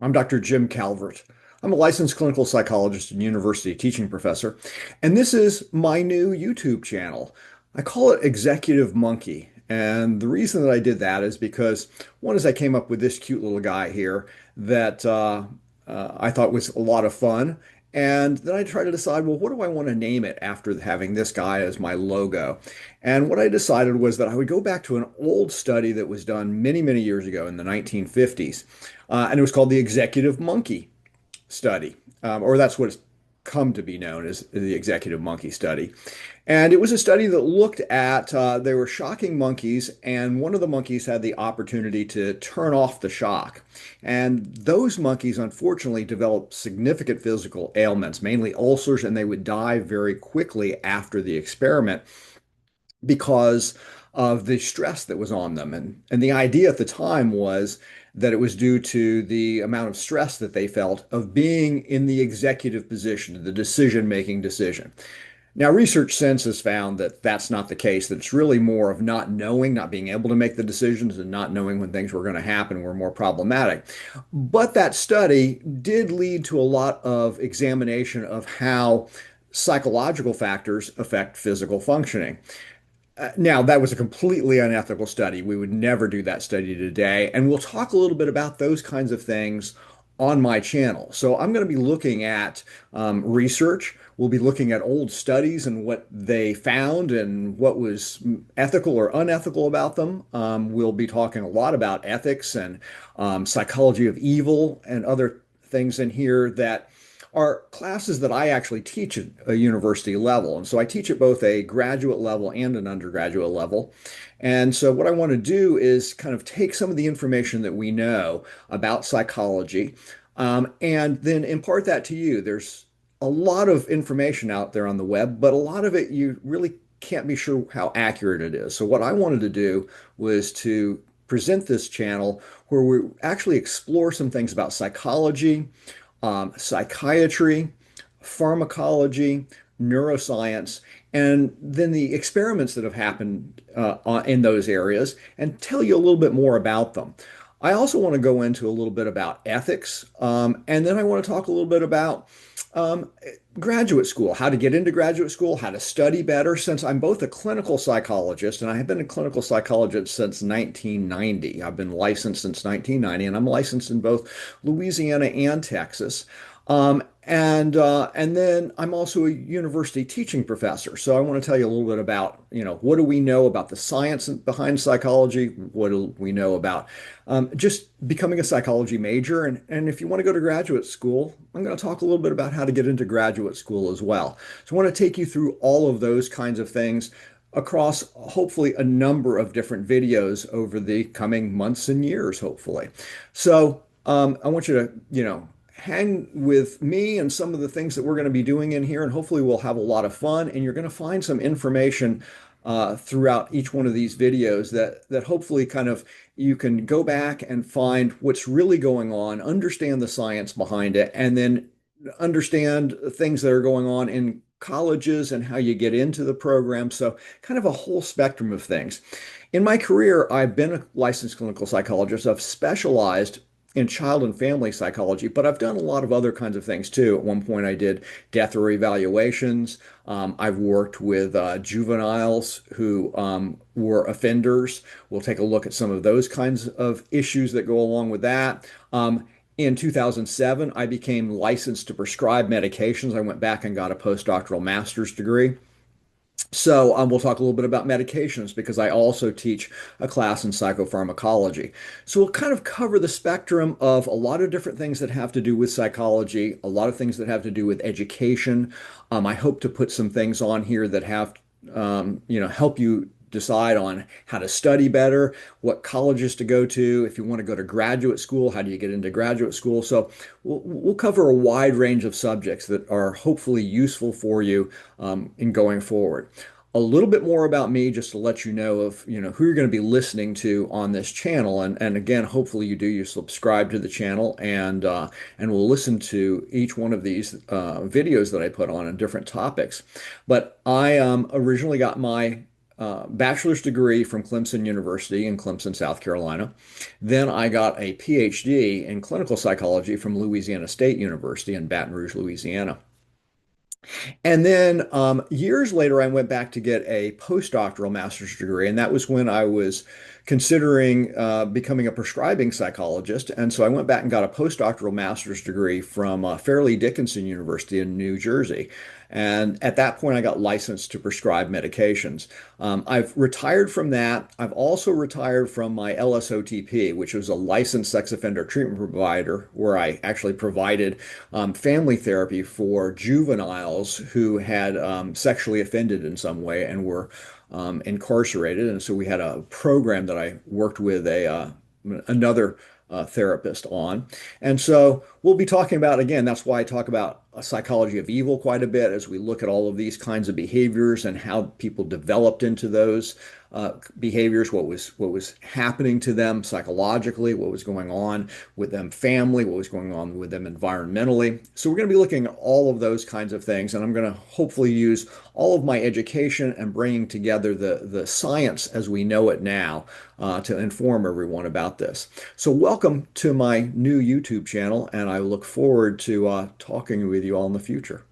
I'm Dr. Jim Calvert. I'm a licensed clinical psychologist and university teaching professor, and this is my new YouTube channel. I call it Executive Monkey. And the reason that I did that is because one is I came up with this cute little guy here that I thought was a lot of fun. And then I tried to decide, well, what do I want to name it after having this guy as my logo? And what I decided was that I would go back to an old study that was done many, many years ago in the 1950s. And it was called the Executive Monkey Study, or that's what it's come to be known as the Executive Monkey Study. And it was a study that looked at, they were shocking monkeys, and one of the monkeys had the opportunity to turn off the shock. And those monkeys, unfortunately, developed significant physical ailments, mainly ulcers, and they would die very quickly after the experiment because of the stress that was on them. And the idea at the time was that it was due to the amount of stress that they felt of being in the executive position, the decision-making decision. Now, research since has found that that's not the case, that it's really more of not knowing, not being able to make the decisions, and not knowing when things were going to happen were more problematic. But that study did lead to a lot of examination of how psychological factors affect physical functioning. Now, that was a completely unethical study. We would never do that study today. And we'll talk a little bit about those kinds of things on my channel. So I'm going to be looking at research. We'll be looking at old studies and what they found and what was ethical or unethical about them. We'll be talking a lot about ethics and psychology of evil and other things in here that are classes that I actually teach at a university level. And so I teach at both a graduate level and an undergraduate level. And so what I want to do is kind of take some of the information that we know about psychology, and then impart that to you. There's a lot of information out there on the web, but a lot of it you really can't be sure how accurate it is. So what I wanted to do was to present this channel where we actually explore some things about psychology, psychiatry, pharmacology, neuroscience, and then the experiments that have happened in those areas and tell you a little bit more about them. I also want to go into a little bit about ethics, and then I want to talk a little bit about um, graduate school, how to get into graduate school, how to study better, since I'm both a clinical psychologist and I have been a clinical psychologist since 1990. I've been licensed since 1990, and I'm licensed in both Louisiana and Texas. And then I'm also a university teaching professor. So I want to tell you a little bit about, what do we know about the science behind psychology? What do we know about just becoming a psychology major? And if you want to go to graduate school, I'm going to talk a little bit about how to get into graduate school as well. So I want to take you through all of those kinds of things across hopefully a number of different videos over the coming months and years, hopefully. So I want you to, hang with me and some of the things that we're going to be doing in here, and hopefully we'll have a lot of fun. And you're going to find some information throughout each one of these videos that hopefully kind of you can go back and find what's really going on, understand the science behind it, and then understand things that are going on in colleges and how you get into the program. So kind of a whole spectrum of things. In my career, I've been a licensed clinical psychologist. I've specialized in child and family psychology, but I've done a lot of other kinds of things too. At one point, I did death or evaluations. I've worked with juveniles who were offenders. We'll take a look at some of those kinds of issues that go along with that. In 2007, I became licensed to prescribe medications. I went back and got a postdoctoral master's degree. So we'll talk a little bit about medications because I also teach a class in psychopharmacology. So we'll kind of cover the spectrum of a lot of different things that have to do with psychology, a lot of things that have to do with education. I hope to put some things on here that have, help you decide on how to study better, what colleges to go to. If you want to go to graduate school, how do you get into graduate school? So we'll cover a wide range of subjects that are hopefully useful for you in going forward. A little bit more about me, just to let you know of who you're going to be listening to on this channel, and again, hopefully you subscribe to the channel and will listen to each one of these videos that I put on different topics. But I originally got my bachelor's degree from Clemson University in Clemson, South Carolina. Then I got a PhD in clinical psychology from Louisiana State University in Baton Rouge, Louisiana. And then years later, I went back to get a postdoctoral master's degree, and that was when I was considering becoming a prescribing psychologist. And so I went back and got a postdoctoral master's degree from Fairleigh Dickinson University in New Jersey. And at that point, I got licensed to prescribe medications. I've retired from that. I've also retired from my LSOTP, which was a licensed sex offender treatment provider, where I actually provided family therapy for juveniles who had sexually offended in some way and were incarcerated. And so we had a program that I worked with another therapist on. And so we'll be talking about, again, that's why I talk about a psychology of evil quite a bit as we look at all of these kinds of behaviors and how people developed into those behaviors, what was happening to them psychologically, what was going on with them family, what was going on with them environmentally. So we're going to be looking at all of those kinds of things, and I'm going to hopefully use all of my education and bringing together the science as we know it now to inform everyone about this. So welcome to my new YouTube channel, and I look forward to talking with you all in the future.